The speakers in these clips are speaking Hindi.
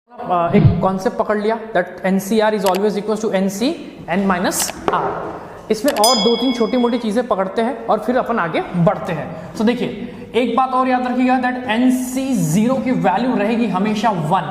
एक कॉन्सेप्ट पकड़ लिया that NCR is always equal to NC n minus R। इसमें और दो तीन छोटी मोटी चीजें पकड़ते हैं और फिर अपन आगे बढ़ते हैं। तो देखिए एक बात और याद रखिएगा दैट NC0 की वैल्यू रहेगी हमेशा 1।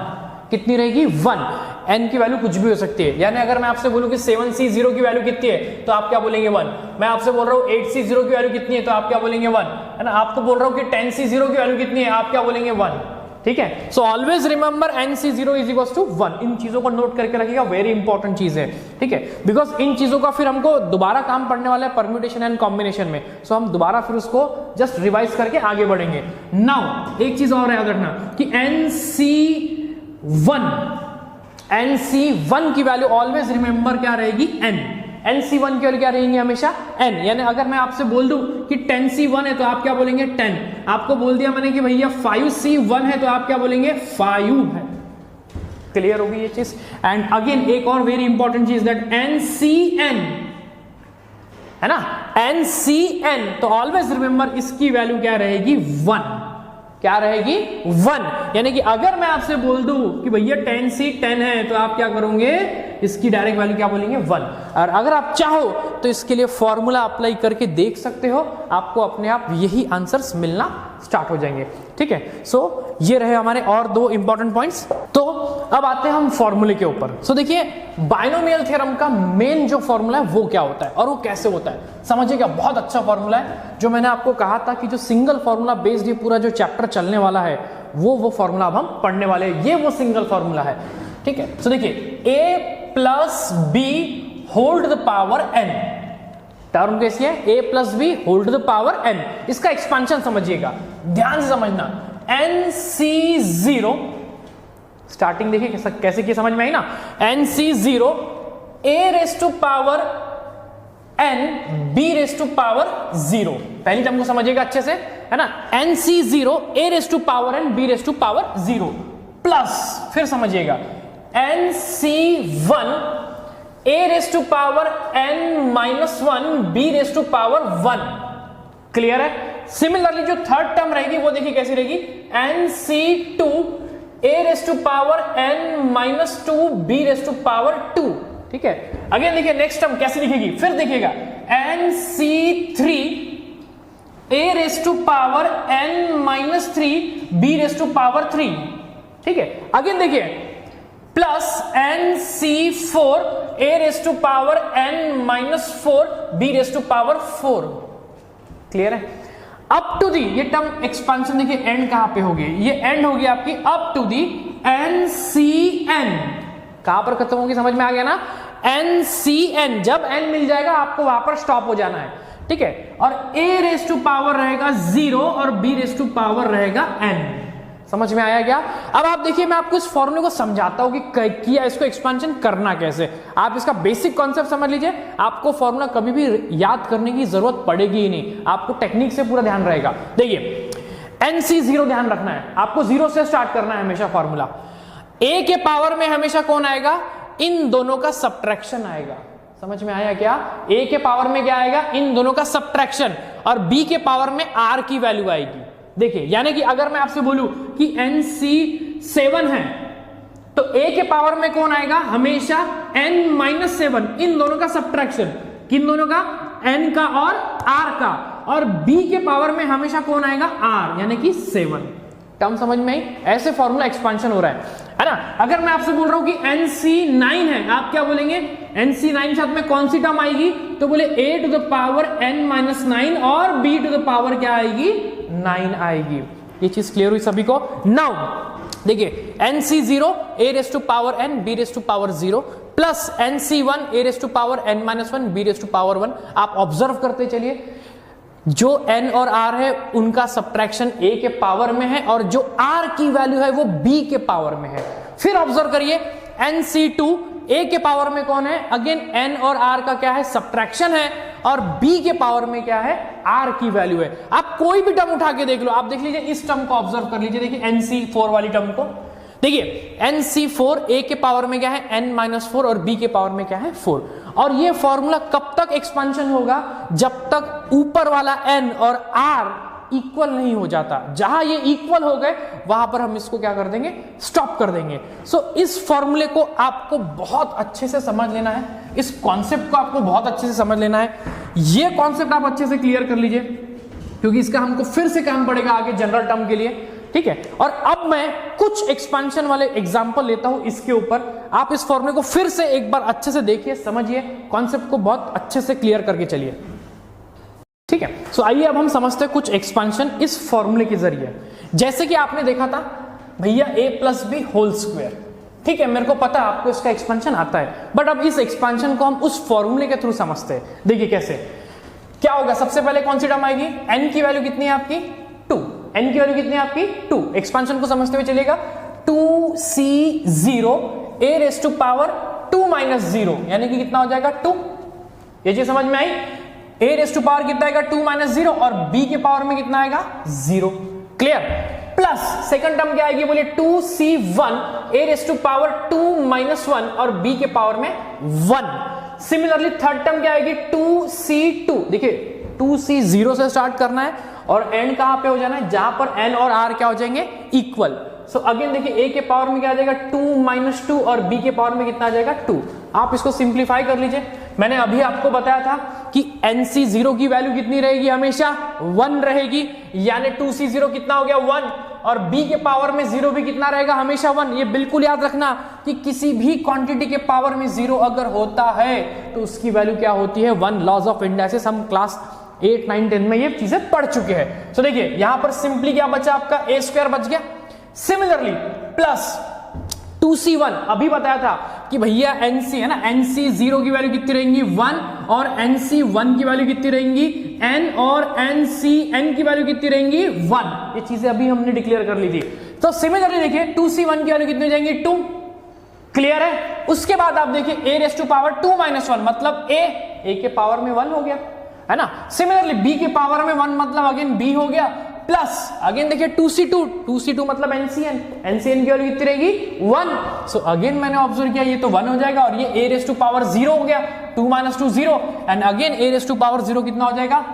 कितनी रहेगी? 1। n की वैल्यू कुछ भी हो सकती है, यानी अगर मैं आपसे बोलूं कि 7C0 की वैल्यू कितनी है तो आप क्या बोलेंगे 1। मैं आपसे बोल रहा हूं 8C0 की वैल्यू कितनी है तो आप क्या बोलेंगे 1, है ना। आपको बोल रहा हूं कि 10C0 की वैल्यू कितनी है, आप क्या बोलेंगे 1। ठीक है, so always remember NC0 is equal to 1। इन चीजों को नोट करके रखिएगा, वेरी इंपॉर्टेंट चीज है। ठीक है, बिकॉज इन चीजों का फिर हमको दोबारा काम पड़ने वाला है परम्यूटेशन एंड कॉम्बिनेशन में। सो हम दोबारा फिर उसको जस्ट रिवाइज करके आगे बढ़ेंगे। नाउ एक चीज और याद रखना कि NC1 की वैल्यू ऑलवेज रिमेंबर क्या रहेगी? n। NC1 की वैल्यू क्या रहेंगी? हमेशा n। यानी अगर मैं आपसे बोल दूं कि 10C1 है तो आप क्या बोलेंगे 10। आपको बोल दिया मैंने कि भैया 5C1 है तो आप क्या बोलेंगे 5 है। क्लियर होगी ये चीज। एंड अगेन एक और वेरी इंपॉर्टेंट चीज दैट NCN है ना, NCN तो ऑलवेज रिमेंबर इसकी वैल्यू क्या रहेगी? 1। क्या रहेगी? 1। यानी कि अगर मैं आपसे बोल दूं कि भैया 10C10 है तो आप क्या करोगे? इसकी डायरेक्ट वैल्यू क्या बोलेंगे? 1। और अगर आप चाहो तो इसके लिए फॉर्मूला अप्लाई करके देख सकते हो, आपको अपने आप यही आंसर्स मिलना स्टार्ट हो जाएंगे। ठीक है, सो ये रहे हमारे और दो इंपॉर्टेंट पॉइंट्स। तो अब आते हैं हम फॉर्मूले के ऊपर। सो देखिए बाइनोमियल थ्योरम का मेन जो फॉर्मूला है वो क्या होता है और वो कैसे होता है, समझिएगा। बहुत अच्छा फॉर्मूला है जो मैंने आपको कहा था कि जो सिंगल फॉर्मूला बेस्ड ये पूरा जो चैप्टर चलने वाला है वो फॉर्मूला अब हम पढ़ने वाले हैं। ये वो सिंगल फॉर्मूला है। ठीक है, सो देखिए a plus b whole the power n। Term कैसी है? a plus b whole the power n। इसका एक्सपेंशन समझिएगा, ध्यान से समझना। NC0 स्टार्टिंग देखिए कैसे की समझ में आई ना। NC0 a raise to power n b raise to power 0। पहली टर्म को समझिएगा अच्छे से, है ना। NC0 a raise to power n b raise to power 0 plus फिर समझिएगा NC1 a raise to power n minus 1 b raise to power 1। Clear है। सिमिलरली जो थर्ड टर्म रहेगी वो देखिए कैसी रहेगी, NC2 a raise to power n minus 2 b raise to power 2। ठीक है, अगेन देखिए नेक्स्ट टर्म कैसी दिखेगी, फिर देखिएगा NC3 a raise to power n minus 3 b raise to power 3। ठीक है, अगेन देखिए plus NC4 a raise to power n minus 4 b raise to power 4। Clear है। अप टू दी ये टर्म एक्सपेंशन देखिए एंड कहां पे होगी, ये एंड होगी आपकी अप टू दी NCN। कहां पर खत्म होगी? समझ में आ गया ना। NCN जब n मिल जाएगा आपको वहां पर स्टॉप हो जाना है। ठीक है, और a रेस टू पावर रहेगा 0 और b रेस टू पावर रहेगा n। समझ में आया क्या? अब आप देखिए मैं आपको इस फॉर्मूले को समझाता हूं कि किया इसको एक्सपेंशन करना कैसे। आप इसका बेसिक कॉन्सेप्ट समझ लीजिए, आपको फॉर्मूला कभी भी याद करने की जरूरत पड़ेगी ही नहीं, आपको टेक्निक से पूरा ध्यान रहेगा। देखिए NC0 ध्यान रखना है, आपको 0 से स्टार्ट करना है हमेशा फॉर्मूला। a के पावर में हमेशा कौन आएगा? इन दोनों का सब्ट्रैक्शन आएगा। समझ में आया क्या? a के पावर में क्या आएगा? इन दोनों का सब्ट्रैक्शन, और b के पावर में r की वैल्यू आएगी। देखिए यानी कि अगर मैं आपसे बोलूं कि NC7 है तो a के पावर में कौन आएगा? हमेशा n माइनस 7, इन दोनों का सब्ट्रैक्शन। किन दोनों का? n का और r का। और b के पावर में हमेशा कौन आएगा? r, यानी कि 7। टर्म समझ में आई? ऐसे फॉर्मूला एक्सपेंशन हो रहा है ना। अगर मैं आपसे बोल रहा हूं कि NC9 है, आप क्या बोलेंगे? NC9 साथ में कौन सी टर्म आएगी? तो बोले a to the power n minus 9 और b टू द पावर क्या आएगी? 9 आएगी। ये चीज क्लियर हुई सभी को? नाउ देखिए NC0 a raise to power n b raise to power 0 plus NC1 a raise to power n minus 1 b raise to power 1। आप ऑब्जर्व करते चलिए, जो n और r है उनका सब्ट्रैक्शन a के पावर में है और जो r की वैल्यू है वो b के पावर में है। फिर ऑब्जर्व करिए NC2 a के पावर में कौन है? अगेन n और r का क्या है? सब्ट्रैक्शन है, और b के पावर में क्या है? r की वैल्यू है। आप कोई भी टर्म उठा के देख लो, आप देख लीजिए इस टर्म को ऑब्जर्व कर लीजिए। देखिए NC4 वाली टर्म को देखिए, NC4 a के पावर में क्या है? n माइनस 4 और b के पावर में क्या है? 4। और ये फॉर्मूला कब तक एक्सपेंशन होगा? जब तक ऊपर वाला n और r इक्वल नहीं हो जाता। जहां ये इक्वल हो गए वहां पर हम इसको क्या कर देंगे, स्टॉप कर देंगे। सो इस फॉर्मूले को आपको बहुत अच्छे से समझ लेना है, इस कॉन्सेप्ट को आपको बहुत अच्छे से समझ लेना है। ये कॉन्सेप्ट आप अच्छे से क्लियर कर लीजिए, क्योंकि इसका हमको फिर से काम पड़ेगा आगे जनरल टर्म के लिए, ठीक है। और अब मैं कुछ एक्सपेंशन वाले एग्जांपल लेता हूं इसके ऊपर। आप इस फॉर्मूले को फिर से एक बार अच्छे से देखिए, समझिए, कॉन्सेप्ट को बहुत अच्छे से क्लियर करके चलिए, ठीक है। सो आइए अब हम समझते हैं कुछ एक्सपेंशन इस फॉर्मूले के जरिए। जैसे कि आपने देखा था भैया a plus B whole square, ठीक है, मेरे को पता है आपको इसका एक्सपेंशन आता है, बट अब इस एक्सपेंशन को हम उस फॉर्मूले के थ्रू समझते हैं। देखिए कैसे, क्या होगा, सबसे पहले कौन सी टर्म आएगी, n की वैल्यू कितनी है आपकी 2, n की वैल्यू कितनी है आपकी 2। एक्सपेंशन को समझते हुए चलिएगा, 2c0 a raise to power 2 minus 0, यानी कि कितना हो जाएगा 2। ये चीज समझ में आई, a रेज टू पावर कितना आएगा 2 माइनस 0 और b के पावर में कितना आएगा 0, क्लियर। प्लस सेकंड टर्म क्या आएगी, बोलिए 2c1 a raise to power 2 minus 1 और b के पावर में 1। सिमिलरली थर्ड टर्म क्या आएगी 2c2, देखिए 2c0 से स्टार्ट करना है और एंड कहां पे हो जाना है, जहां पर n और r क्या हो जाएंगे इक्वल। सो अगेन देखिए a के पावर में क्या आ जाएगा 2 माइनस 2 और b के पावर में कितना आ जाएगा 2। आप इसको सिंप्लीफाई कर लीजिए। मैंने अभी आपको बताया था कि nc0 की वैल्यू कितनी रहेगी, हमेशा 1 रहेगी, यानी 2c0 कितना हो गया 1 और b के पावर में 0 भी कितना रहेगा, हमेशा 1। ये बिल्कुल याद रखना कि किसी भी क्वांटिटी के पावर में 0 अगर होता है तो उसकी वैल्यू क्या होती है 1। लॉज ऑफ इंडाइसिस हम क्लास 8, 9, 10 में ये चीजें पढ़ चुके हैं। सो देखिए यहां पर सिंपली क्या बचा आपका a स्क्वायर बच गया। सिमिलरली प्लस 2c1 अभी बताया था कि भैया nc है ना, nc0 की वैल्यू कितनी रहेंगी 1 और nc1 की वैल्यू कितनी रहेंगी n और ncn की वैल्यू कितनी रहेंगी 1। ये चीजें अभी हमने डिक्लेयर कर ली थी। तो सिमिलरली देखिए 2c1 की वैल्यू कितनी हो जाएंगी 2, क्लियर है। उसके बाद आप देखिए a raise to power 2 minus 1 मतलब a के पावर में 1 हो गया, है ना। सिमिलरली b के पावर में 1 मतलब अगेन b हो गया, प्लस अगेन देखिए 2c2 मतलब NCN की वैल्यू कितनी रहेगी 1। सो अगेन मैंने ऑब्जर्व किया ये तो 1 हो जाएगा और ये a रेज टू पावर 0 हो गया, 2 minus 2 0 and again a raise to power 0 कितना हो जाएगा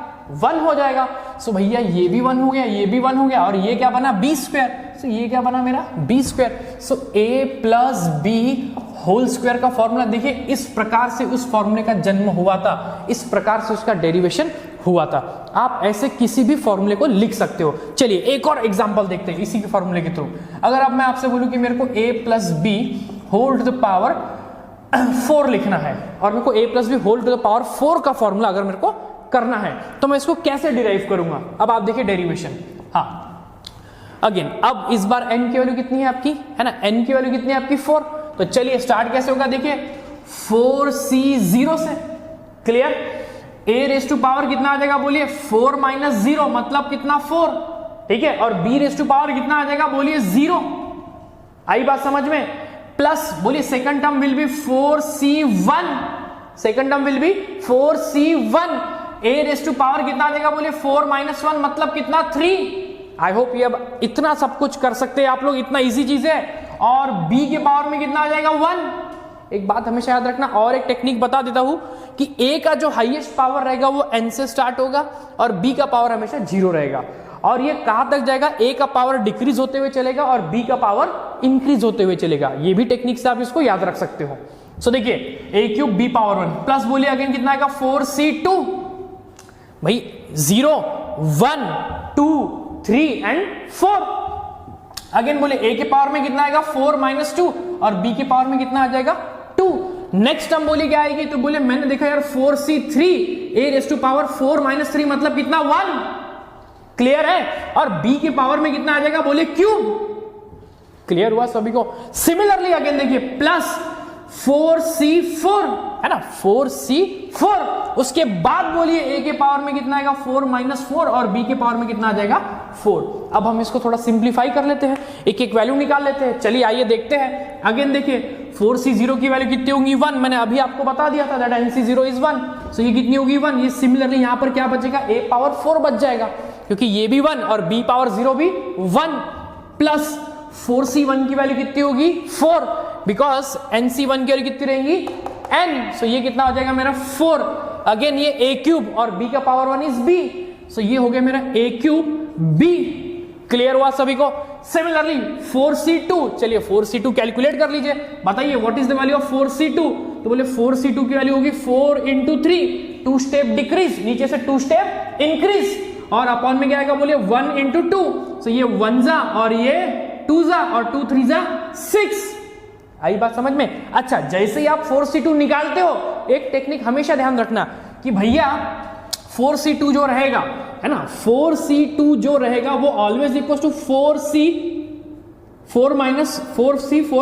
1 हो जाएगा। सो भैया ये भी 1 हो गया, ये भी 1 हो गया और ये क्या बना b स्क्वायर। सो ये क्या बना मेरा b square. So a plus b whole square का फॉर्मूला देखिए इस प्रकार से उस फॉर्मूले का जन्म हुआ था, इस प्रकार से उसका डेरिवेशन हुआ था। आप ऐसे किसी भी फॉर्मूले को लिख सकते हो। चलिए एक और एग्जांपल देखते हैं इसी के फॉर्मूले के थ्रू। अगर अब मैं आपसे बोलूं कि मेरे को a plus B whole to the power 4 लिखना है और मेरे को a plus B whole to the power 4 का फॉर्मूला अगर मेरे को करना है तो मैं इसको कैसे डिराइव करूंगा। अब आप देखिए डेरिवेशन, हाँ अगेन अब इस बार n की वैल्यू कितनी है आपकी, है ना, n की वैल्यू कितनी है आपकी 4। तो चलिए स्टार्ट कैसे होगा, देखिए 4c0 से, clear. a raise to power कितना आ जाएगा बोलिए 4 माइनस 0 मतलब कितना 4, ठीक है। और b रेज टू पावर कितना आ जाएगा बोलिए 0। आई बात समझ में। प्लस बोलिए second term will be 4c1, second term will be 4c1। a raise to power कितना आ जाएगा बोलिए 4 माइनस 1 मतलब कितना 3। आई होप ये अब इतना सब कुछ कर सकते हैं आप लोग, इतना इजी चीज है। और b के पावर में कितना आ जाएगा 1। एक बात हमेशा याद रखना और एक टेक्निक बता देता हूं कि a का जो हाईएस्ट पावर रहेगा वो n से स्टार्ट होगा और b का पावर हमेशा 0 रहेगा। और ये कहां तक जाएगा, a का पावर डिक्रीज होते हुए चलेगा और b का पावर इंक्रीज होते हुए चलेगा। ये भी टेक्निक से आप इसको याद रख सकते हो। सो देखिए a cube b power 1 plus बोलिए अगेन कितना आएगा 4c2, भाई 0 1 2 3 एंड 4। अगेन बोले a के पावर में कितना आएगा 4 माइनस 2 और b के पावर में कितना आ जाएगा 2। नेक्स्ट टर्म बोली क्या आएगी, तो बोले मैंने देखा यार 4c3 a raise to power 4 minus 3 मतलब कितना 1, क्लियर है। और b के पावर में कितना आ जाएगा बोले क्यूब, क्लियर हुआ सभी को। सिमिलरली अगेन देखिए प्लस 4c4, है ना, 4c4। उसके बाद बोलिए a के पावर में कितना आएगा 4 माइनस 4 और b के पावर में कितना आ जाएगा 4। अब हम इसको थोड़ा सिंप्लीफाई कर लेते हैं, एक एक वैल्यू निकाल लेते हैं। चलिए आइए देखते हैं। अगेन देखिए 4c0 की वैल्यू कितनी होगी 1, मैंने अभी आपको बता दिया था दैट nc0 इज 1। सो ये कितनी होगी 1। ये सिमिलरली यहां पर क्या बचेगा a पावर 4 बच जाएगा क्योंकि ये भी 1 और b पावर 0 भी 1। प्लस 4c1 की वैल्यू कितनी होगी 4 बिकॉज nc1 की वैल्यू कितनी रहेंगी n। सो ये कितना हो जाएगा मेरा 4। अगेन ये a क्यूब और b का पावर 1 इज b। सो ये हो गया मेरा a क्यूब बी। क्लियर हुआ सभी को? सिमिलरली 4c2, चलिए 4c2 कैलकुलेट कर लीजिए, बताइए what is the value of 4c2? तो बोले 4c2 की वैल्यू होगी 4 इंटू 3, 2 स्टेप डिक्रीज, नीचे से 2 स्टेप इंक्रीज, और अपॉन में क्या आएगा बोलिए 1 इंटू 2, तो ये 1 जा और ये 2 जा और 2 3 जा 6। आई बात समझ में? अच्छा, जैसे ही आप 4c2 निकालते हो, एक टेक्निक हमेशा ध्यान रखना कि भैया 4c2 जो रहेगा, है ना, 4c2 जो रहेगा वो always equal to 4c4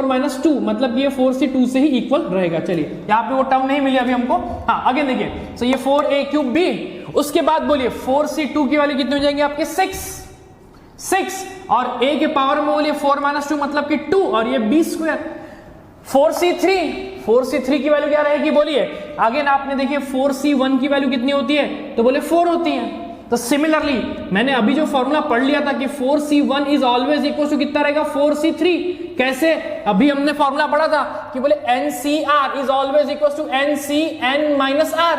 minus 2, मतलब ये 4c2 से ही इक्वल रहेगा। चलिए यहां पे वो टर्म नहीं मिली अभी हमको। हाँ, आगे देखिए, तो ये 4a3b, उसके बाद बोलिए 4c2 की वैल्यू कितनी हो जाएंगे आपके 6, और a के पावर में बोलिए 4 माइनस 2 मतलब कि 2, और ये b स्क्वायर। 4c3 की वैल्यू क्या रहेगी बोलिए? अगेन आपने देखिए 4c1 की वैल्यू कितनी होती है? तो बोले 4 होती है। तो सिमिलरली मैंने अभी जो फॉर्मूला पढ़ लिया था कि 4c1 is always equal to कितना रहेगा? 4c3। कैसे? अभी हमने फॉर्मूला पढ़ा था कि बोले NCR is always equal to NCN minus R।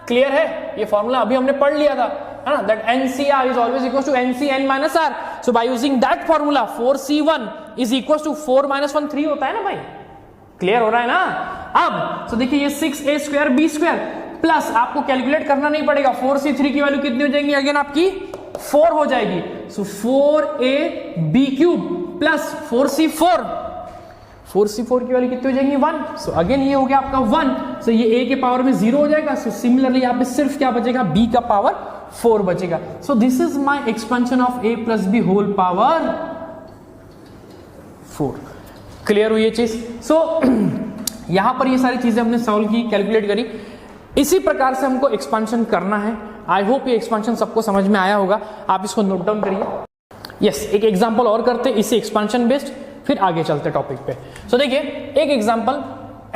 Clear है? ये फॉर्मूला अभी हमने पढ़ लिया था, है ना, that NCR is always equal to NCN minus R। So by using that formula 4c1 is equal to 4 minus 1 3 होता है ना भाई। क्लियर हो रहा है ना? अब तो देखिए ये 6a square b square plus आपको कैलकुलेट करना नहीं पड़ेगा, 4c3 की वैल्यू कितनी हो जाएगी? अगेन आपकी 4 हो जाएगी। सो 4ab क्यूब प्लस 4c4 की वैल्यू कितनी हो जाएगी? 1। सो अगेन ये हो गया आपका 1। सो ये a के पावर में 0 हो जाएगा। सो सिमिलरली यहाँ पे सिर्फ क्या बचेगा? b का पावर 4 बचेगा। So this is my expansion of a plus b whole power 4। Clear हुई ये चीज? सो यहां पर ये सारी चीजें हमने सॉल्व की, कैलकुलेट करी। इसी प्रकार से हमको एक्सपेंशन करना है। आई होप ये एक्सपेंशन सबको समझ में आया होगा। आप इसको नोट डाउन करिए। यस, एक एग्जांपल और करते इसी एक्सपेंशन बेस्ड, फिर आगे चलते टॉपिक पे। सो देखिए एक एग्जांपल,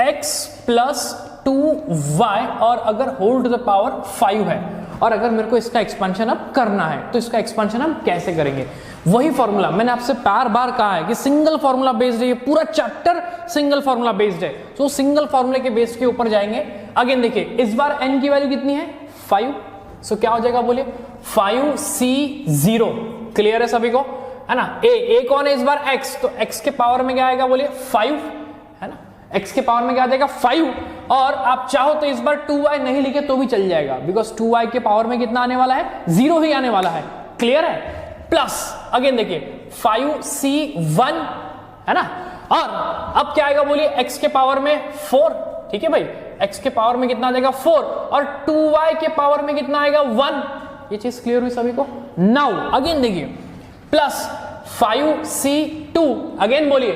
x प्लस 2y और अगर होल टू द पावर 5 है, और अगर मेरे को इसका एक्सपेंशन अब करना है, तो इसका एक्सपेंशन हम कैसे करेंगे? वही फॉर्मूला मैंने आपसे बार बार कहा है कि सिंगल फॉर्मूला बेस्ड है, ये पूरा चैप्टर सिंगल फॉर्मूला बेस्ड है। तो सिंगल फॉर्मूले के बेस के ऊपर जाएंगे। अगेन देखिए इस बार n की वैल्यू कितनी है? 5। सो क्या हो जाएगा बोलिए? 5c0। क्लियर है सभी को? है ना? a कौन है इस बार? x, तो x के पावर में क्या आएगा बोलिए? 5, है ना, x के पावर में क्या आ जाएगा? 5। और आप चाहो तो इस बार 2y नहीं लिखे तो भी चल जाएगा, बिकॉज 2y के पावर में कितना आने वाला है? 0 ही आने वाला है। क्लियर है? प्लस अगेन देखिए 5c1, है ना, और अब क्या आएगा बोलिए? x के पावर में 4। ठीक है भाई, x के पावर में कितना आ जाएगा? 4, और 2y के पावर में कितना आएगा? 1। ये चीज क्लियर हुई सभी को? नाउ अगेन देखिए प्लस 5c2, अगेन बोलिए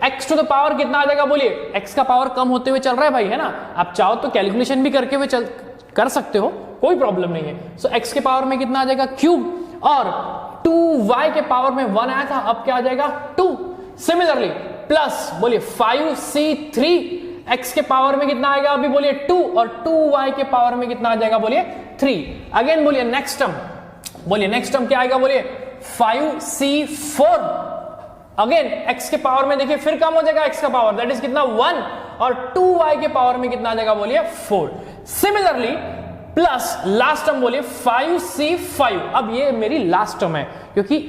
x टू द पावर कितना आ जाएगा बोलिए? x का पावर कम होते हुए चल रहा है भाई, है ना, आप चाहो तो कैलकुलेशन भी करके हुए कर सकते हो, कोई प्रॉब्लम नहीं है। सो x के पावर में कितना आ जाएगा? क्यूब, और 2y के पावर में 1 आया था, अब क्या आ जाएगा? 2। सिमिलरली प्लस बोलिए 5c3, x के पावर में कितना आएगा अभी बोलिए? 2, और 2y के पावर में कितना आ जाएगा बोलिए? 3। अगेन बोलिए नेक्स्ट टर्म, बोलिए नेक्स्ट टर्म क्या आएगा बोलिए? 5c4। अगेन x के पावर में देखिए फिर कम हो जाएगा x का पावर, दैट इज कितना? 1, और 2y के पावर में कितना आ जाएगा बोलिए? 4। सिमिलरली प्लस लास्ट टर्म बोलिए 5c5। अब ये मेरी लास्ट टर्म है, क्योंकि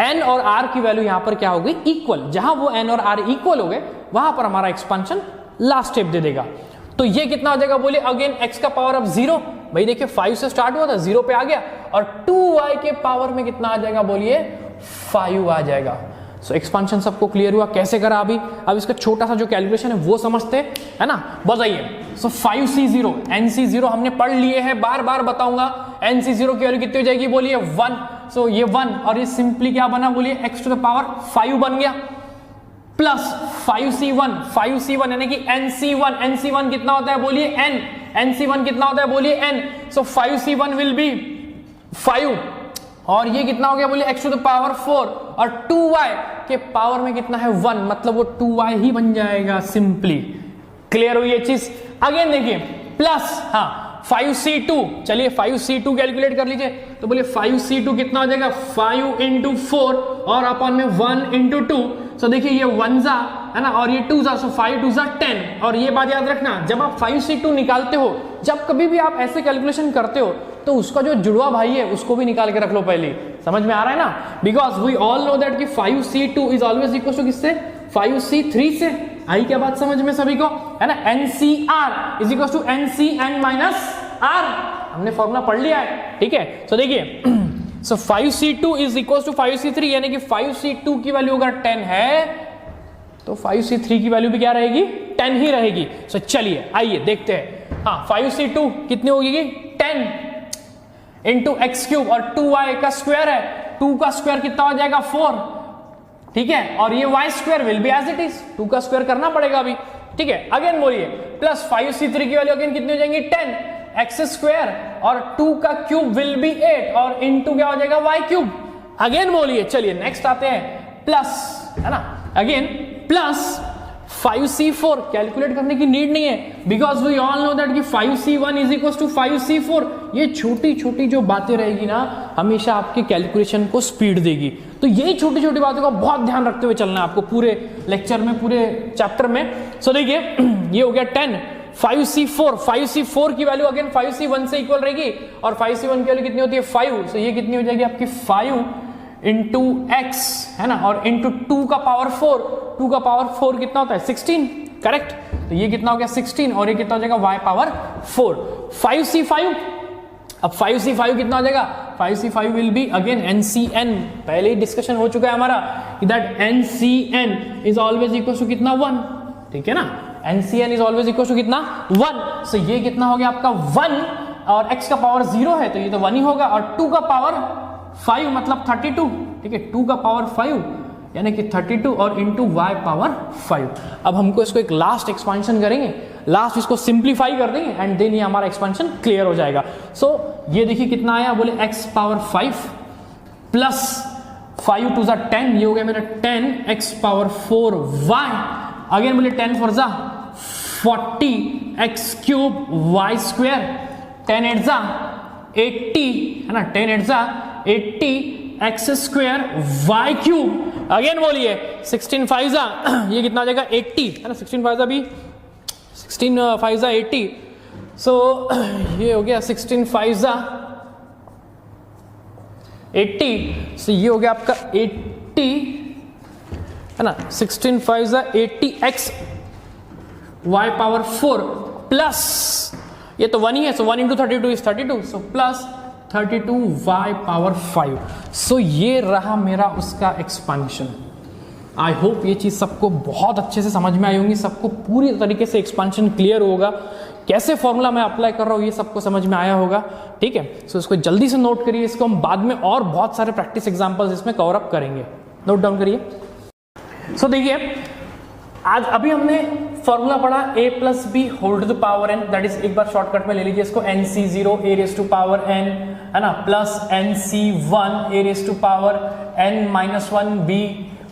n और r की वैल्यू यहां पर क्या हो गई? इक्वल। जहां वो n और r इक्वल हो गए वहां पर हमारा एक्सपेंशन लास्ट स्टेप दे देगा। तो ये कितना हो जाएगा बोलिए? अगेन x का पावर अब 0, भाई देखिए 5 से स्टार्ट हुआ था, 0 पे आ गया, और 2y के पावर में कितना आ जाएगा बोलिए? 5 आ जाएगा। सो एक्सपेंशन सबको क्लियर हुआ? कैसे करा अभी? अब इसका छोटा सा जो कैलकुलेशन है वो समझते हैं, है ना, बताइए। सो 5c0, nc0 हमने पढ़ लिए हैं, बार बार बताऊंगा। nc0 की वैल्यू कितनी हो जाएगी बोलिए? 1। सो ये 1, और ये सिंपली क्या बना बोलिए? x टू द पावर 5 बन गया, प्लस 5c1 यानी कि nc1 कितना होता है बोलिए? n। nc1 कितना होता है बोलिए? n। So 5c1 will be 5, और ये कितना हो गया बोलिए? x टू द पावर 4, और 2y के पावर में कितना है? 1, मतलब वो 2y ही बन जाएगा सिंपली। क्लियर हुई ये चीज? अगेन देखिए प्लस, हाँ, 5c2, चलिए 5c2 कैलकुलेट कर लीजिए। तो बोलिए 5c2 कितना हो जाएगा? 5 इंटू 4 और अपॉन में 1 इंटू 2। सो देखिए ये 1 जा, है ना, और ये 2 जा, सो 5 2 जा 10। और ये बात याद रखना, जब आप 5c2 निकालते हो, जब कभी भी आप ऐसे कैलकुलेशन करते हो, तो उसका जो जुड़वा भाई है उसको भी निकाल के रख लो पहले, समझ में आ रहा है ना, because we all know that कि 5c2 is always equal to किससे, 5c3 से। आई क्या बात समझ में सभी को, है ना। NCR is equal to NCN minus R, हमने फॉर्मूला पढ़ लिया है, ठीक है। तो देखिए सो 5c2 is equal to 5c3, यानी कि 5c2 की वैल्यू अगर 10 है तो 5c3 की वैल्यू भी क्या रहेगी, 10 ही रहेगी। सो चलिए आइए देखते हैं। हाँ 5c2 कितनी होगी, 10 इंटू एक्स क्यूब, और 2y का स्क्वायर है, 2 का स्क्वायर कितना हो जाएगा 4, ठीक है। और ये y square will be as it is, 2 का स्क्वायर करना पड़ेगा अभी, ठीक है। अगेन बोलिए प्लस 5c3 की वैल्यू अगेन कितनी हो जाएंगी 10 एक्स स्क्वायर, और 2 का क्यूब विल बी 8, और इनटू क्या हो जाएगा y क्यूब। अगेन बोलिए, चलिए नेक्स्ट आते हैं प्लस, है ना, अगेन प्लस 5c4, कैलकुलेट करने की नीड नहीं है, because we all know that कि 5c1 is equal to 5c4। ये छोटी छोटी जो बातें रहेगी ना, हमेशा आपके कैलकुलेशन को स्पीड देगी। तो यही छोटी छोटी बातों का बहुत ध्यान रखते हुए चलना है आपको पूरे लेक्चर में, पूरे चैप्टर में। सो देखिए ये हो गया 10, 5c4 की वैल्यू अगेन 5c1 से इक्वल रहेगी, और 5c1 की वैल्यू कितनी होती है 5, सो ये कितनी हो जाएगी आपकी 5 इंटू एक्स, है ना, और इंटू 2 का पावर 4, 2 का पावर 4 कितना होता है 16, करेक्ट। तो ये कितना हो गया 16, और ये कितना हो जाएगा y पावर 4, 5c5। अब 5c5 कितना हो जाएगा, 5c5 will be again NCN, पहले ही डिस्कशन हो चुका है हमारा that NCN is always equal to कितना 1, ठीक है ना। NCN is always equal to कितना 1, सो ये कितना हो गया आपका 1, और x का पावर 0 है तो ये तो 1 ही होगा, और 2 का पावर 5 मतलब 32, ठीक है, 2 का पावर 5 यानी कि 32, और इंटू y पावर 5। अब हमको इसको एक लास्ट एक्सपांशन करेंगे, लास्ट इसको सिंप्लीफाई कर देंगे, एंड देन ये हमारा एक्सपांशन क्लियर हो जाएगा। सो ये देखिए कितना आया, बोले x पावर 5 प्लस 5 टू 10, ये हो गया मेरा 10 x पावर 4 y, अगेन बोले 10 4 जा 40 x क्यूब y स्क्वायर, 10 8 जा 80, है ना, 10 8 जा 80 x square y cube, again बोलिए 16 5 जा ये कितना आ जाएगा 80, है ना, 16 5 जा भी 16 5 जा 80, सो ये हो गया 16 5 जा 80, सो ये हो गया आपका 80, है ना, 16 5 जा 80 एक्स वाई पावर 4 प्लस ये तो 1 ही है, सो 1 into 32 is 32, so plus 32 y power 5। सो ये रहा मेरा उसका एक्सपांशन। आई होप ये चीज सबको बहुत अच्छे से समझ में आई होंगी, सबको पूरी तरीके से एक्सपांशन क्लियर होगा, कैसे फॉर्मूला मैं अप्लाई कर रहा हूँ ये सबको समझ में आया होगा, ठीक है। सो इसको जल्दी से नोट करिए, इसको हम बाद में और बहुत सारे प्रैक्टिस एग्जांपल्स इसमें कवर अप करेंगे, नोट डाउन करिए। सो देखिए आज अभी हमने फॉर्मूला पढ़ा a plus B whole to the power n, that is एक बार शॉर्टकट में ले लीजिए इसको, nc0 a raise to power n, है ना, plus nc1 a raise to power n minus 1b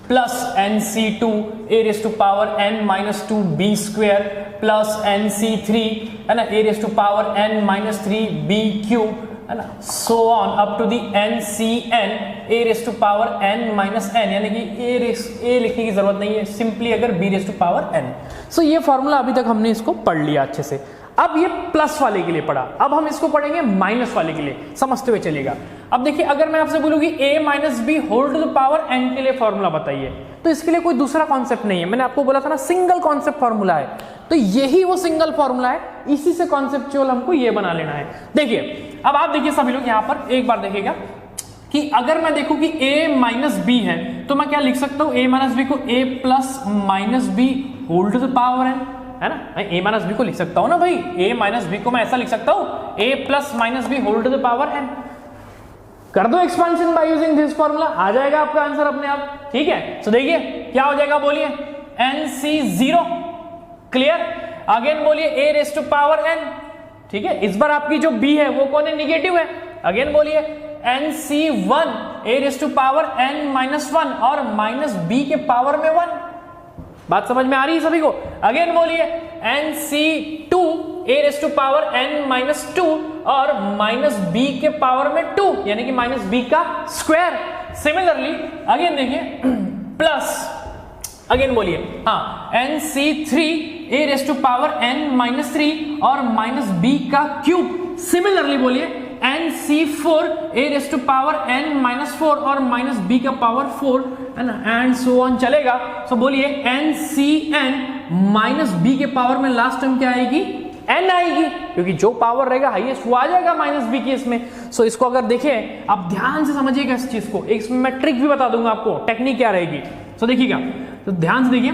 plus nc2 a raise to power n minus 2b square plus nc3, है ना, a raise to power n minus 3b cube, है ना, so on up to the NCN a raise to power n minus n, यानी कि a लिखने की जरूरत नहीं है, सिंपली अगर b raise to power n। So ये फॉर्मूला अभी तक हमने इसको पढ़ लिया अच्छे से। अब ये प्लस वाले के लिए पढ़ा, अब हम इसको पढ़ेंगे माइनस वाले के लिए, समझते हुए चलिएगा। अब देखिए अगर मैं आपसे बोलूंगी a minus B whole to the power n के लिए फॉर्मूला बताइए, तो इसके लिए कोई दूसरा कॉन्सेप्ट नहीं है, मैंने आपको बोला था ना सिंगल कॉन्सेप्ट फॉर्मूला है, तो यही वो सिंगल फॉर्मूला है, इसी से कॉन्सेप्चुअल हमको ये बना लेना है। देखिए अब आप देखिए सभी लोग यहाँ पर एक बार देखिएगा कि अगर मैं देखूं कि a माइनस बी है तो मैं क्या लिख सकता हूं, a माइनस बी को a plus minus B whole to the power n, है ना, मैं a माइनस बी को लिख सकता हूं ना भाई, a माइनस बी को मैं ऐसा लिख सकता हूं a plus minus B whole to the power n। कर दो expansion by using this formula, आ जाएगा आपका आंसर अपने आप, ठीक है। सो देखिए क्या हो जाएगा, बोलिए NC0, क्लियर। अगेन बोलिए a raise to power n, ठीक है, इस बार आपकी जो b है वो कौन है, निगेटिव है। अगेन बोलिए NC1 a raise to power n minus 1 और माइनस b के पावर में 1, बात समझ में आ रही है सभी को। अगेन बोलिए NC2 a raise to power n minus 2 और माइनस b के पावर में 2, यानी कि माइनस b का स्क्वायर। सिमिलरली अगेन देखिए प्लस, अगेन बोलिए हाँ NC3 a raise to power n minus 3 और माइनस b का क्यूब। सिमिलरली बोलिए NC4 a raise to power n-4 और माइनस b का पावर 4 एंड सो ऑन चलेगा। सो बोलिए NCn माइनस b के पावर में लास्ट टर्म क्या आएगी, n आएगी, क्योंकि जो पावर रहेगा हाईएस्ट वो आ जाएगा माइनस b के इसमें। सो इसको अगर देखें, आप ध्यान से समझिएगा इस चीज को, एक मैं ट्रिक भी बता दूंगा आपको, टेक्निक क्या रहेगी। सो देखिएगा, तो ध्यान से देखिए,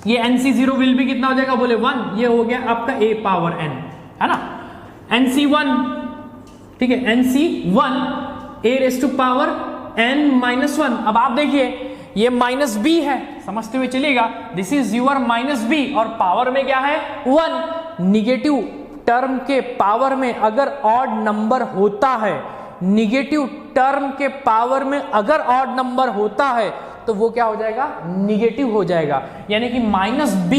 ये NC0 विल भी कितना हो जाएगा, बोले 1, ये हो गया आपका a पावर n, है ना। NC1, ठीक है, NC1 a raise to power n-1। अब आप देखिए ये माइनस b है, समझते हुए चलिएगा, this is your minus b और पावर में क्या है 1। निगेटिव टर्म के पावर में अगर ऑड नंबर होता है, निगेटिव टर्म के पावर में अगर ऑड नंबर होता है तो वो क्या हो जाएगा, निगेटिव हो जाएगा, यानी कि minus b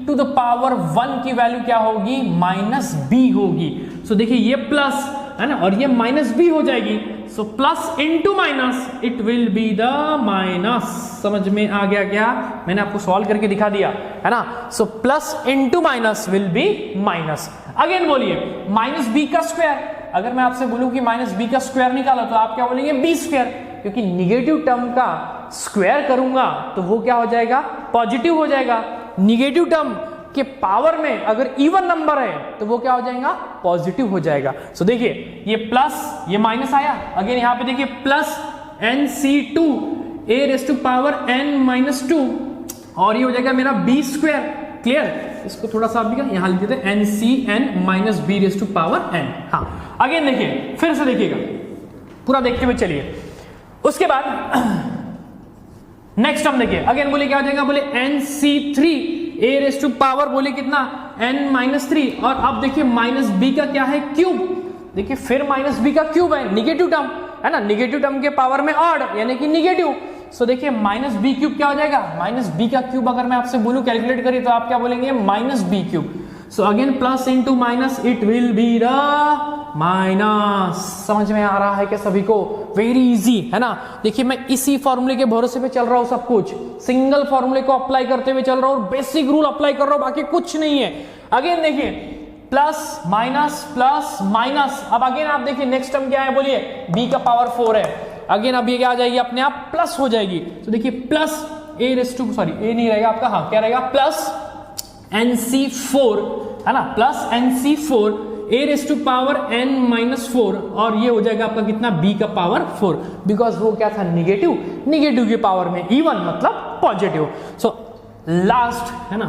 to the power 1 की वैल्यू क्या होगी, माइनस b होगी। सो देखिए ये प्लस है ना, और ये माइनस b हो जाएगी। So plus into minus it will be the minus. समझ में आ गया क्या, मैंने आपको सॉल्व करके दिखा दिया है ना। So plus into minus will be minus. Again बोलिए माइनस b का स्क्वायर, अगर मैं आपसे बोलूं कि माइनस b का स्क्वायर निकालो तो आप क्या बोलेंगे, b स्क्वायर, क्योंकि निगेटिव टर्म का स्क्वायर करूंगा तो वो क्या हो जाएगा, पॉजिटिव हो जाएगा। निगेटिव टर्म के पावर में अगर इवन नंबर है तो वो क्या हो जाएगा, पॉजिटिव हो जाएगा। सो देखिए ये प्लस ये माइनस आया, अगेन यहां पे देखिए plus NC2 a raise to power n-2 और ये हो जाएगा मेरा b स्क्वायर। क्लियर, इसको थोड़ा सा भी यहां लिख देते हैं NCn minus b raise to power n। हाँ, अगेन देखिए, फिर से देखिएगा, पूरा देखते हुए चलिए। उसके बाद नेक्स्ट हम देखिए, अगेन बोले क्या हो जाएगा, बोले NC3 a raise to power बोले कितना n-3 और अब देखिए माइनस b का क्या है, क्यूब। देखिए फिर माइनस b का क्यूब है, निगेटिव टर्म है ना, निगेटिव टर्म के पावर में ऑड यानी कि निगेटिव। सो देखिए माइनस b क्यूब क्या हो जाएगा, माइनस b का क्यूब अगर मैं आपसे बोलूं कैलकुलेट करिए तो आप क्या बोलेंगे, minus b cube. So again plus into minus it will be the minus. समझ में आ रहा है क्या सभी को, वेरी इजी है ना। देखिए मैं इसी फॉर्मूले के भरोसे पे चल रहा हूं, सब कुछ सिंगल फॉर्मूले को अप्लाई करते हुए चल रहा हूं, बेसिक रूल अप्लाई कर रहा हूं, बाकी कुछ नहीं है। अगेन देखिए प्लस माइनस, अब अगेन आप देखिए नेक्स्ट टर्म क्या है, बोलिए b का पावर 4 है, अगेन अब ये क्या आ जाएगी, अपने आप प्लस हो जाएगी। तो देखिए plus a raise to, sorry a नहीं रहेगा आपका, हाँ क्या रहेगा, प्लस NC4 है ना, plus NC4 a raise to power n-4 और ये हो जाएगा आपका कितना, b का पावर 4, बिकॉज वो क्या था, निगेटिव, निगेटिव के पावर में इवन मतलब पॉजिटिव। सो लास्ट है ना,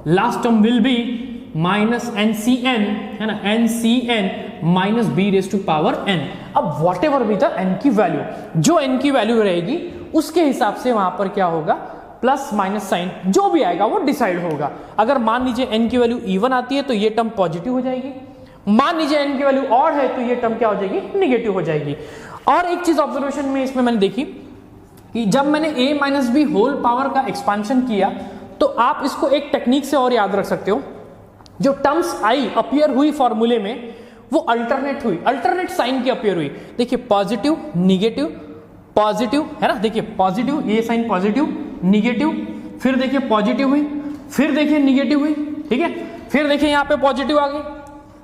last term will be minus NCn है ना, NCn minus b raise to power n। अब वॉट एवर भी था n की वैल्यू, जो n की वैल्यू रहेगी उसके हिसाब से वहां पर क्या होगा, प्लस माइनस साइन जो भी आएगा वो डिसाइड होगा। अगर मान लीजिए n की वैल्यू इवन आती है तो ये टर्म पॉजिटिव हो जाएगी, मान लीजिए n की वैल्यू ऑड है तो ये टर्म क्या हो जाएगी, निगेटिव हो जाएगी। और एक चीज ऑब्जर्वेशन में इसमें मैंने देखी कि जब मैंने a minus B whole power का एक्सपांशन किया तो आप इसको एक टेक्निक से और याद रख सकते हो, जो टर्म्स आई अपीयर हुई फॉर्मूले में वो अल्टरनेट हुई, अल्टरनेट साइन की अपीयर हुई। देखिए पॉजिटिव निगेटिव पॉजिटिव है ना, देखिए पॉजिटिव, ये साइन पॉजिटिव निगेटिव, फिर देखिए पॉजिटिव हुई, फिर देखिए निगेटिव हुई, ठीक है, फिर देखिए यहाँ पे पॉजिटिव आ गई।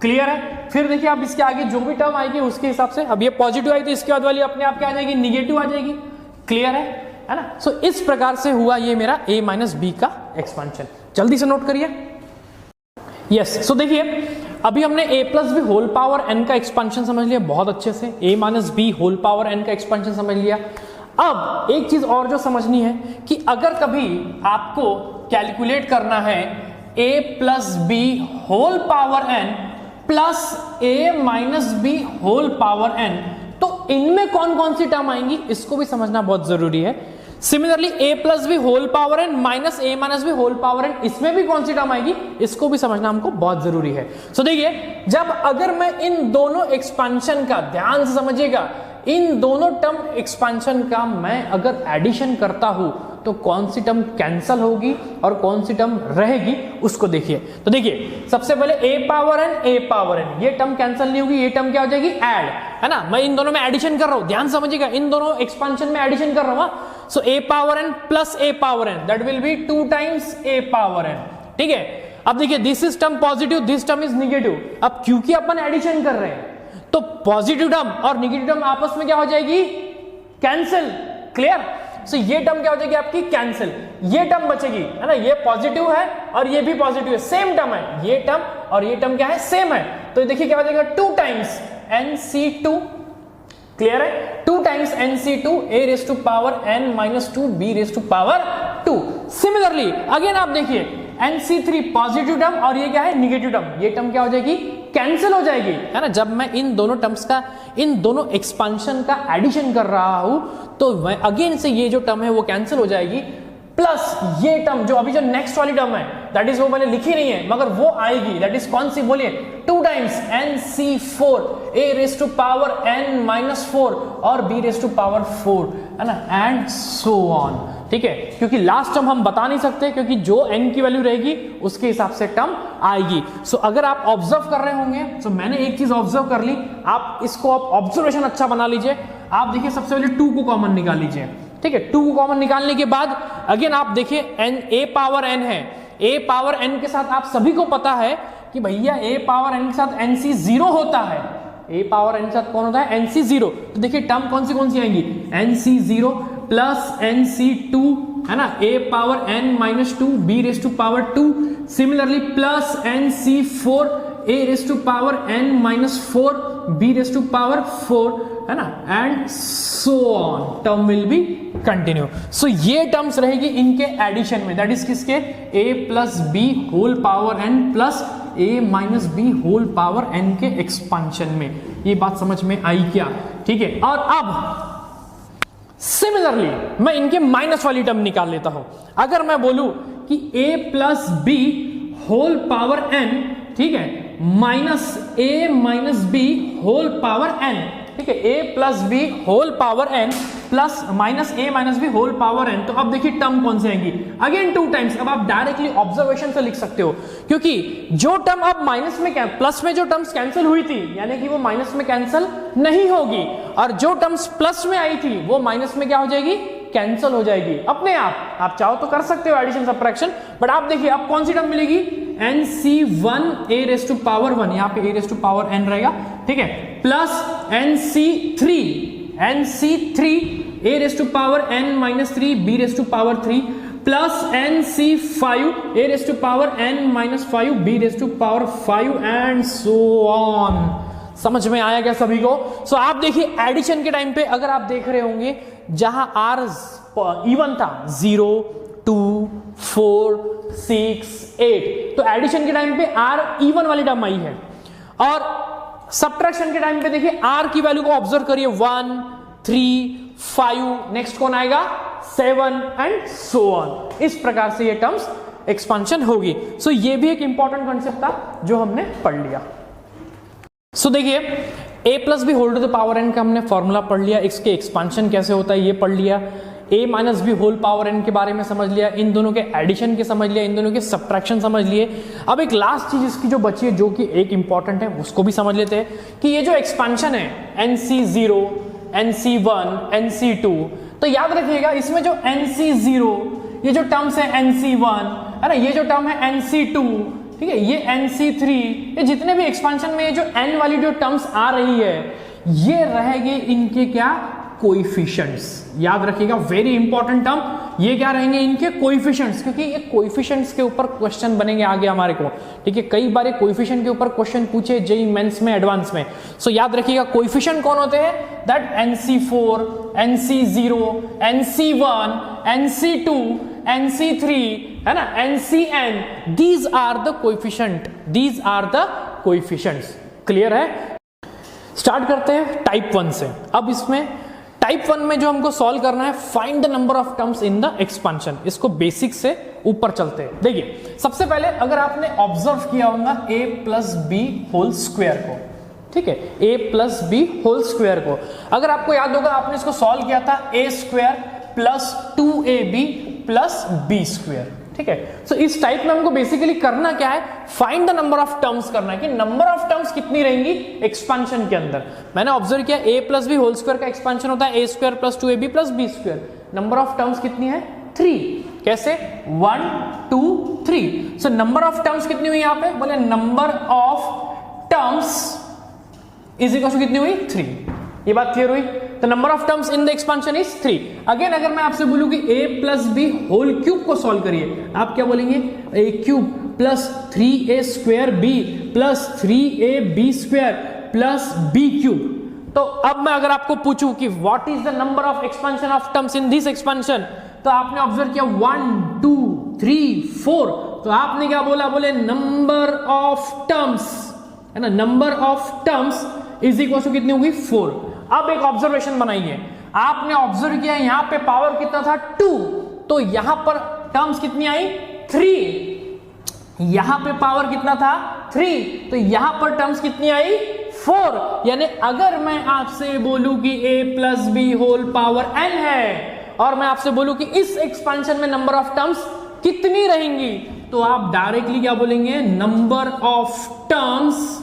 क्लियर है, फिर देखिए आप इसके आगे जो भी टर्म आएगी उसके हिसाब से, अब ये पॉजिटिव आई तो इसके बाद वाली अपने आप क्या आ जाएगी, निगेटिव आ जाएगी। क्लियर है ना। सो इस प्रकार से हुआ ये मेरा a माइनस बी का एक्सपांशन, जल्दी से नोट करिए। यस, सो देखिए अभी हमने a plus B whole power n का एक्सपांशन समझ लिया बहुत अच्छे से, a minus B whole power n का एक्सपांशन समझ लिया। अब एक चीज और जो समझनी है कि अगर कभी आपको कैलकुलेट करना है a plus B whole power n plus a minus B whole power n, तो इनमें कौन कौन सी टर्म आएंगी इसको भी समझना बहुत जरूरी है। Similarly a plus B whole power n minus a minus B whole power n, इसमें भी कौन सी टर्म आएगी इसको भी समझना हमको बहुत जरूरी है। सो देखिए जब अगर मैं इन दोनों एक्सपांशन का, ध्यान से समझिएगा, इन दोनों टर्म एक्सपांशन का मैं अगर एडिशन करता हूं तो कौन सी टर्म कैंसल होगी और कौन सी टर्म रहेगी उसको देखिए। तो देखिए सबसे पहले a पावर n, ये टर्म कैंसल नहीं होगी, ये टर्म क्या हो जाएगी, ऐड, है ना। मैं इन दोनों में एडिशन कर रहा हूं, ध्यान समझिएगा, इन दोनों एक्सपांशन में एडिशन कर रहा हूं। सो a पावर n प्लस a पावर n, that will be 2 times a पावर n, ठीक है। अब देखिए this is term positive, this term is negative. अब क्योंकि अपन एडिशन कर रहे हैं तो पॉजिटिव टर्म और निगेटिव टर्म आपस में क्या हो जाएगी, कैंसिल। क्लियर? सो ये टर्म क्या हो जाएगी आपकी, कैंसिल। ये टर्म बचेगी, है ना, ये पॉजिटिव है और ये भी पॉजिटिव है, सेम टर्म है। ये टर्म और ये टर्म क्या है, सेम है। तो देखिए क्या हो जाएगा, 2 टाइम्स NC2। क्लियर है? 2 times NC2 a raise to power n minus 2 b raise to power 2। Similarly again आप देखिए NC3 पॉजिटिव टर्म और ये क्या है, निगेटिव टर्म। ये टर्म क्या हो जाएगी, कैंसिल हो जाएगी, है ना। जब मैं इन दोनों टर्म्स का, इन दोनों एक्सपांशन का एडिशन कर रहा हूं तो अगेन से ये जो टर्म है वो कैंसिल हो जाएगी, प्लस ये टर्म जो अभी जो नेक्स्ट वाली टर्म है दैट इज वो मैंने लिखी नहीं है मगर वो आएगी, दैट इज कौन सी, बोलिए, 2 times NC4 a raise to power n minus 4 और b रेज टू पावर 4, है ना, एंड सो ऑन। ठीक है, क्योंकि लास्ट टर्म हम बता नहीं सकते, क्योंकि जो n की वैल्यू रहेगी उसके हिसाब से टर्म आएगी। सो अगर आप ऑब्जर्व कर रहे होंगे तो मैंने एक चीज ऑब्जर्व कर ली, आप इसको आप ऑब्जर्वेशन अच्छा बना लीजिए। आप देखिए सबसे पहले 2 को कॉमन निकाल लीजिए। ठीक है, 2 को कॉमन निकालने के बाद अगेन आप देखिए a पावर n है, a पावर n के साथ आप सभी को पता है कि भैया a पावर n के साथ NC0 होता है। a पावर n के साथ कौन होता है, NC0। तो देखिए टर्म कौन सी आएंगी, NC0 प्लस NC2, है ना, a पावर n minus 2 b raise to power 2, similarly plus NC4 a raise to power n minus 4 b raise to power 4, है ना, and so on, term will be continue. So ये टर्म्स रहेगी इनके एडिशन में, दैट इज किसके, a plus B whole power n plus a minus B whole power n के एक्सपांशन में। ये बात समझ में आई क्या? ठीक है, और अब सिमिलरली मैं इनके माइनस वाली टर्म निकाल लेता हूं। अगर मैं बोलूं कि a plus B whole power n, ठीक है, minus a minus B whole power n, ठीक है, a plus B whole power n plus minus a minus B whole power n, तो अब देखिए टर्म कौन सी आएंगी, अगेन 2 टाइम्स। अब आप डायरेक्टली ऑब्जर्वेशन से लिख सकते हो, क्योंकि जो टर्म अब माइनस में, प्लस में जो टर्म्स कैंसिल हुई थी यानी कि वो माइनस में कैंसिल नहीं होगी, और जो टर्म्स प्लस में आई थी वो माइनस में क्या हो जाएगी, कैंसिल हो जाएगी अपने आप। आप चाहो तो कर सकते हो एडिशन सब्ट्रैक्शन, बट आप देखिए अब कौन सी टर्म मिलेगी, NC1 a raise to power 1, यहां पे a raise to power n रहेगा, ठीक है, plus NC3 a raise to power n minus 3 b raise to power 3 plus NC5 a raise to power n minus 5 b raise to power 5 and so on. समझ में आया क्या सभी को? सो आप देखिए एडिशन के टाइम पे अगर आप देख रहे होंगे जहां r इवन था 0 2 4 6 8, तो एडिशन के टाइम पे r इवन वाली टर्म आई है, और सब्ट्रैक्शन के टाइम पे देखिए r की वैल्यू को ऑब्जर्व करिए 1 3 5, नेक्स्ट कौन आएगा 7 एंड सो ऑन। इस प्रकार से ये टर्म्स एक्सपांशन होगी। सो ये भी एक इंपॉर्टेंट कॉन्सेप्ट था जो हमने पढ़ लिया। सो देखिए a plus B whole to the power n का हमने फॉर्मूला पढ़ लिया, इसके एक्सपांशन कैसे होता है ये पढ़ लिया, a minus B whole power n के बारे में समझ लिया, इन दोनों के एडिशन के समझ लिया, इन दोनों के सब्ट्रैक्शन समझ लिए। अब एक लास्ट चीज इसकी जो बची है जो कि एक इंपॉर्टेंट है उसको भी समझ लेते हैं कि ये जो एक्सपांशन है NC0 NC1 NC2, तो याद रखिएगा इसमें जो NC0 ये जो टर्म्स है NC1, है ना, ये जो टर्म है NC2, ठीक है, ये NC3, ये जितने भी एक्सपांशन में ये जो n वाली जो टर्म्स आ रही है ये रहेंगे इनके क्या, कोएफिशिएंट्स। याद रखिएगा वेरी इंपॉर्टेंट टर्म, ये क्या रहेंगे इनके कोएफिशिएंट्स, क्योंकि ये कोएफिशिएंट्स के ऊपर क्वेश्चन बनेंगे आगे हमारे को। ठीक है, कई बार कोएफिशिएंट के ऊपर क्वेश्चन पूछे जेईई मेंस में, एडवांस में। सो याद रखिएगा कोएफिशिएंट कौन होते हैं, that NC4 NC0 NC1 NC2 NC3, है ना, NCn, these are the coefficient, these are the coefficients। Clear है? स्टार्ट करते हैं टाइप 1 से। अब इसमें टाइप 1 में जो हमको सॉल्व करना है, find the number of terms in the expansion. इसको बेसिक से ऊपर चलते हैं। देखिए सबसे पहले अगर आपने ऑब्जर्व किया होगा a plus B whole square को, ठीक है, a plus B whole square को, अगर आपको याद होगा आपने इसको सॉल्व किया था a square plus 2ab plus b square. ठीक है, सो इस टाइप में हमको बेसिकली करना क्या है, find the number of terms करना है कि नंबर ऑफ टर्म्स कितनी रहेंगी एक्सपांशन के अंदर। मैंने ऑब्जर्व किया a plus B whole square का एक्सपांशन होता है a square plus 2ab plus b square. Number of terms कितनी है, 3। कैसे, 1 2 3। सो नंबर ऑफ टर्म्स कितनी हुई यहां पे, बोले number of terms is equal to कितनी हुई 3। ये बात क्लियर हुई। तो number of terms in the expansion is 3। Again अगर मैं आपसे बोलूं कि a plus B whole cube को सॉल्व करिए, आप क्या बोलेंगे? a cube plus 3a square b plus 3ab square plus b cube. तो अब मैं अगर आपको पूछूं कि what is the number of expansion of terms in this expansion, तो आपने ऑब्जर्व किया 1 2 3 4, तो आपने क्या बोला? बोले नंबर ऑफ टर्म्स, है ना, number of terms is equal to कितनी होगी 4। अब एक ऑब्जर्वेशन बनाइए, आपने ऑब्जर्व किया यहां पे पावर कितना था 2, तो यहां पर टर्म्स कितनी आई 3, यहां पे पावर कितना था 3, तो यहां पर टर्म्स कितनी आई 4। यानी अगर मैं आपसे बोलूं कि a plus B whole power n है और मैं आपसे बोलूं कि इस एक्सपांशन में नंबर ऑफ टर्म्स कितनी रहेंगी, तो आप डायरेक्टली क्या बोलेंगे? Number of terms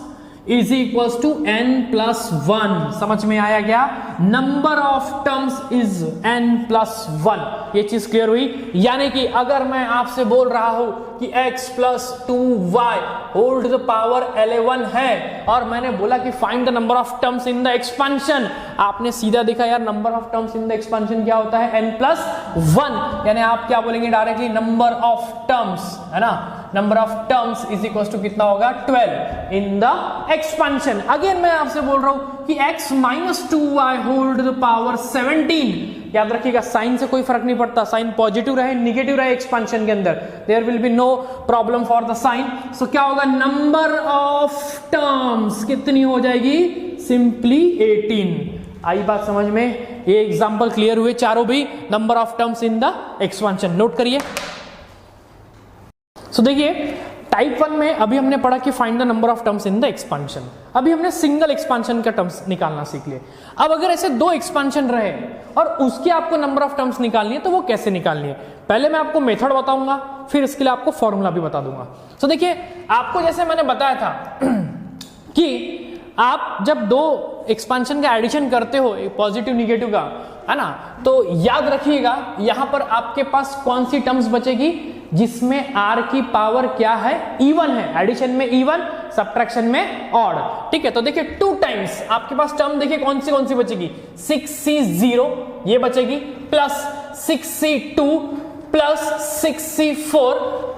is equal to n plus 1। समझ में आया क्या? Number of terms is n plus 1। ये चीज क्लियर हुई। यानी कि अगर मैं आपसे बोल रहा हूं कि x plus 2y whole to the power 11 है और मैंने बोला कि find the number of terms in the expansion, आपने सीधा देखा यार number of terms in the expansion क्या होता है? n plus 1। यानी आप क्या बोलेंगे डायरेक्टली? नंबर ऑफ टर्म्स, है ना, number of terms is equal to कितना होगा 12 इन द एक्सपांशन। अगेन मैं आपसे बोल रहा हूं कि x minus 2y whole to the power 17। याद रखिएगा साइन से कोई फर्क नहीं पड़ता, साइन पॉजिटिव रहे नेगेटिव रहे एक्सपांशन के अंदर, there will be no problem for the sign. So क्या होगा? नंबर ऑफ टर्म्स कितनी हो जाएगी? सिंपली 18। आई बात समझ में? ये एग्जांपल क्लियर हुए चारों भी, number of terms in the expansion. Note करिए। सो देखिए टाइप 1 में अभी हमने पढ़ा कि find the number of terms in the expansion. अभी हमने सिंगल एक्सपांशन का टर्म्स निकालना सीख लिए। अब अगर ऐसे दो एक्सपांशन रहे और उसके आपको नंबर ऑफ टर्म्स निकालनी है, तो वो कैसे निकालनी है? पहले मैं आपको मेथड बताऊंगा, फिर इसके लिए आपको फॉर्मूला भी बता दूंगा। सो देखिए आपको जैसे मैंने बताया था कि आप जब दो एक्सपांशन का एडिशन करते हो पॉजिटिव निगेटिव का, है ना, तो याद रखिएगा यहां पर आपके पास कौन सी टर्म्स बचेगी जिसमें r की पावर क्या है? इवन है। एडिशन में इवन, सब्ट्रैक्शन में ऑड। ठीक है, तो देखिए 2 टाइम्स आपके पास टर्म देखिए कौन सी बचेगी? 6c0 ये बचेगी, plus 6c2 plus 6c4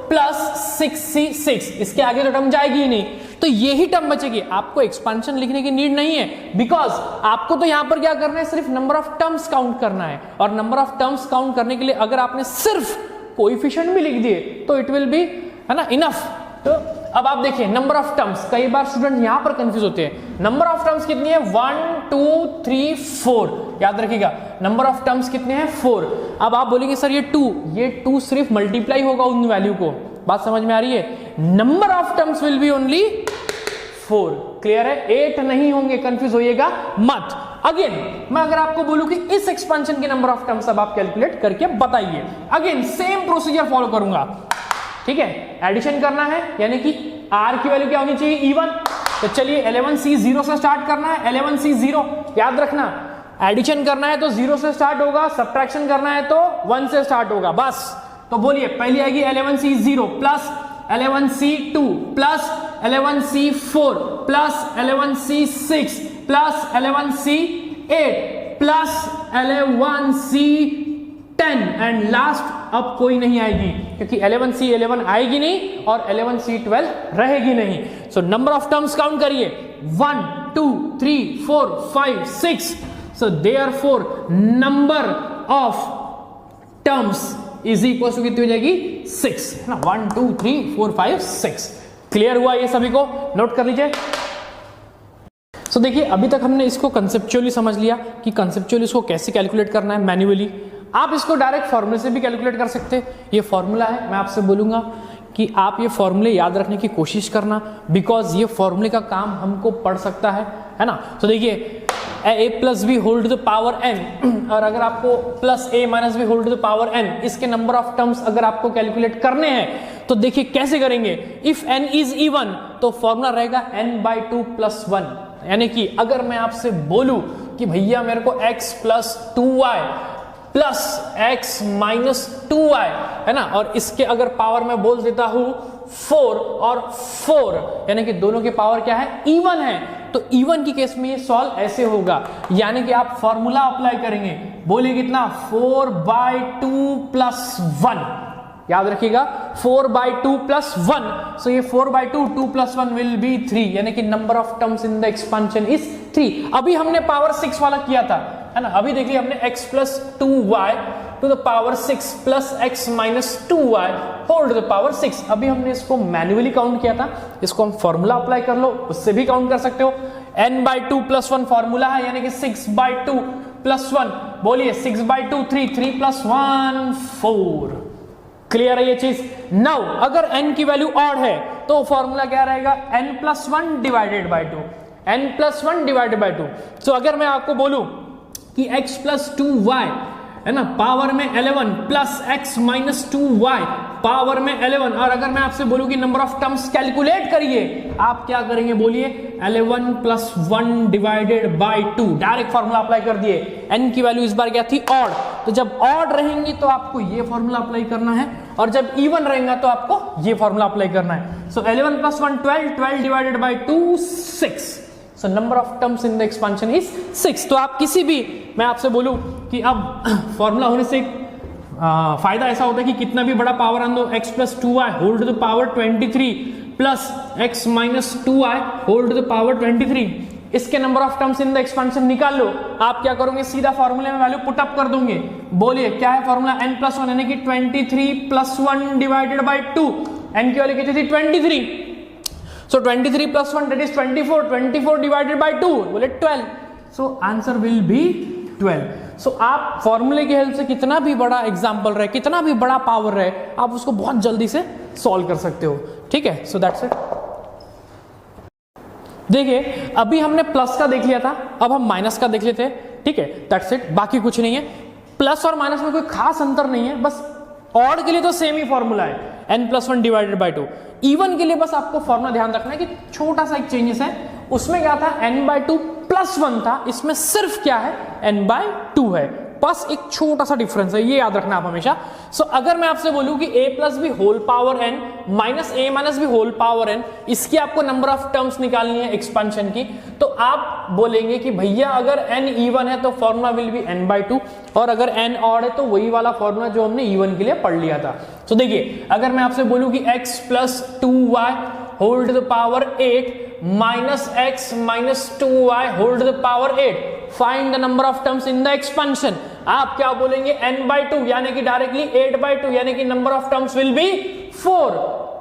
plus 6c6। इसके आगे तो टर्म जाएगी ही नहीं, तो यही टर्म बचेगी। आपको एक्सपांशन लिखने की नीड नहीं है, बिकॉज आपको तो यहां पर क्या करना है? सिर्फ नंबर ऑफ टर्म्स काउंट करना है। और नंबर ऑफ टर्म्स काउंट करने के लिए अगर आपने सिर्फ कोएफिशिएंट भी लिख दिए तो इट विल बी, है ना, इनफ। तो अब आप देखिए नंबर ऑफ टर्म्स, कई बार स्टूडेंट यहां पर कंफ्यूज होते हैं। नंबर ऑफ टर्म्स कितनी है? 1 2 3 4। याद रखिएगा नंबर ऑफ टर्म्स कितने हैं? 4। अब आप बोलेंगे सर ये 2 सिर्फ मल्टीप्लाई होगा उन वैल्यू को। बात समझ में आ रही है? Number of terms will be only 4। Clear है? 8 नहीं होंगे, कंफ्यूज होइएगा मत। अगेन मैं अगर आपको बोलूं कि इस एक्सपांशन के नंबर ऑफ टर्म्स अब आप कैलकुलेट करके बताइए, अगेन सेम प्रोसीजर फॉलो करूंगा। ठीक है, एडिशन करना है, यानी कि r की वैल्यू क्या होनी चाहिए? इवन। तो चलिए 11c0 से स्टार्ट करना है। 11c0 याद रखना, एडिशन करना है तो 0 से स्टार्ट होगा, सब्ट्रैक्शन करना है तो 1 से स्टार्ट होगा। बस तो बोलिए पहली आएगी 11c0 plus 11c2 plus 11c4 plus 11c6 plus 11c8 plus 11c10 and last अब कोई नहीं आएगी, क्योंकि 11c11 आएगी नहीं और 11c12 रहेगी नहीं। So number of terms count करिए, 1 2 3 4 5 6। So therefore number of terms is equal to कितनी हो जाएगी? 6, है ना। 1 2 3 4 5 6। क्लियर हुआ ये सभी को? नोट कर लीजिए। सो देखिए अभी तक हमने इसको कंसेप्चुअली समझ लिया कि कंसेप्चुअली इसको कैसे कैलकुलेट करना है मैन्युअली। आप इसको डायरेक्ट फॉर्मूले से भी कैलकुलेट कर सकते हैं। ये फॉर्मूला है, मैं आपसे बोलूंगा कि आप ये फॉर्मूले याद रखने की कोशिश करना, बिकॉज ये फॉर्मूले का काम हमको पड़ सकता है ना। तो देखिए a plus b whole to the power n, और अगर आपको plus a minus b whole to the power n, इसके नंबर ऑफ टर्म्स अगर आपको कैलकुलेट करने हैं तो देखिए कैसे करेंगे। इफ n इज इवन तो फॉर्मूला रहेगा n/2 + 1। यानी कि अगर मैं आपसे बोलूं कि भैया मेरे को x plus 2y plus x minus 2y, है ना, और इसके अगर पावर में बोल देता हूं 4 और 4, यानी कि दोनों की पावर क्या है? इवन है। तो इवन की केस में ये सॉल्व ऐसे होगा, यानी कि आप फॉर्मूला अप्लाई करेंगे, बोलिए कितना 4/2 + 1, याद रखिएगा 4/2 + 1, सो ये 4/2 2 + 1 विल बी 3, यानी कि number of terms in the expansion is 3। अभी हमने पावर 6 वाला किया था, है ना, अभी देखिए हमने x + 2y to the power 6 + x - 2y whole to the power 6, अभी हमने इसको मैन्युअली काउंट किया था, इसको हम फॉर्मूला अप्लाई कर लो, उससे भी काउंट कर सकते हो। n/2 + 1 फॉर्मूला है, यानी कि 6/2 + 1, बोलिए 6/2 3, 3 + 1 4। क्लियर है ये चीज? नाउ अगर n की वैल्यू ऑड है तो फॉर्मूला क्या रहेगा, n + 1 / 2, n + 1 / 2। सो अगर मैं आपको बोलूं कि x + 2y, है ना, पावर में 11 + x - 2y पावर में 11, और अगर मैं आपसे बोलूं कि नंबर ऑफ टर्म्स कैलकुलेट करिए, आप क्या करेंगे, बोलिए 11 + 1 / 2, डायरेक्ट फॉर्मूला अप्लाई कर दिए। n की वैल्यू इस बार क्या थी, ऑड, तो जब ऑड रहेंगी तो आपको ये फॉर्मूला अप्लाई करना है, और जब इवन रहेगा तो आपको ये फॉर्मूला अप्लाई करना है। सो 11 + 1 12, 12 / 2 6, सो number of terms in the expansion is 6। तो आप किसी भी, मैं आपसे बोलूं कि अब फॉर्मूला होने से फायदा ऐसा होता है कि कितना भी बड़ा पावर आन दो, x + 2y whole to the power 23 plus x - 2y whole to the power 23, इसके number of terms in the expansion निकाल लो। आप क्या करोगे, सीधा फॉर्मूले में वैल्यू पुट अप कर दोगे। बोलिए क्या है फॉर्मूला, n + 1 यानी कि 23 + 1 / 2, n की वैल्यू कितनी थी 23, so 23 + 1 that is 24, 24 / 2 बोले 12, so आंसर विल बी 12। सो आप फॉर्मूले की हेल्प से कितना भी बड़ा एग्जांपल रहे, कितना भी बड़ा पावर रहे, आप उसको बहुत जल्दी से सॉल्व कर सकते हो, ठीक है। So that's it. देखिए अभी हमने प्लस का देख लिया था, अब हम माइनस का देख लेते हैं, ठीक है, दैट्स इट, बाकी कुछ नहीं है। प्लस और माइनस में कोई खास अंतर नहीं है, बस ऑड के लिए तो सेम ही फॉर्मूला है, n + 1 / 2। इवन के लिए बस आपको फॉर्मूला ध्यान रखना है कि छोटा सा एक चेंजेस है, उसमें क्या था n/2 + 1 था, इसमें सिर्फ क्या है n/2 है, बस एक छोटा सा डिफरेंस है, ये याद रखना आप हमेशा। सो अगर मैं आपसे बोलूं कि a + b whole power n minus a - b whole power n, इसकी आपको नंबर ऑफ टर्म्स निकालनी है एक्सपांशन की, तो आप बोलेंगे कि भैया अगर n इवन है तो फॉर्मूला विल बी n/2, और अगर n ऑड है तो वही वाला फॉर्मूला जो हमने इवन के लिए पढ़ लिया था। तो देखिए अगर मैं आपसे बोलूं कि x + 2y whole to the power 8 minus x - 2y whole to the power 8, find the number of terms in the expansion, आप क्या बोलेंगे n/2, यानी कि डायरेक्टली 8/2, यानी कि number of terms will be 4।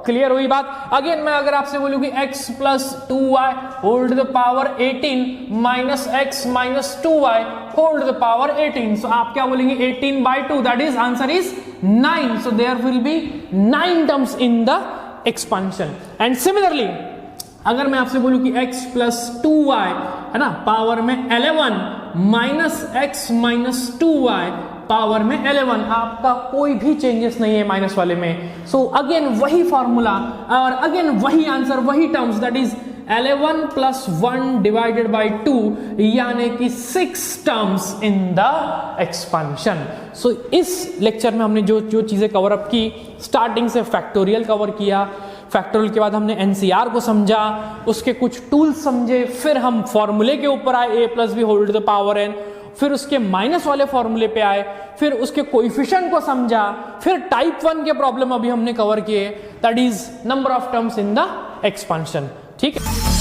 Clear हुई बात? अगेन मैं अगर आपसे बोलूं कि x + 2y whole to the power 18 minus x - 2y whole to the power 18, so आप क्या बोलेंगे 18/2, that is answer is 9, so there will be 9 terms in the expansion. And similarly अगर मैं आपसे बोलूं कि x + 2y, है ना, पावर में 11 माइनस x - 2y पावर में 11, आपका कोई भी चेंजेस नहीं है माइनस वाले में। सो अगेन वही फॉर्मूला और अगेन वही आंसर, वही टर्म्स, दैट इज 11 + 1 / 2, यानी कि 6 टर्म्स इन द एक्सपांशन। सो इस लेक्चर में हमने जो चीजें कवर अप की, स्टार्टिंग से फैक्टोरियल कवर किया, फैक्टोरियल के बाद हमने एनसीआर को समझा, उसके कुछ टूल्स समझे, फिर हम फॉर्मूले के ऊपर आए a + b whole to the power n, फिर उसके माइनस वाले फॉर्मूले पे आए, फिर उसके कोएफिशिएंट को समझा, फिर टाइप 1 के प्रॉब्लम अभी हमने कवर किए, that is number of terms in the expansion, ठीक है।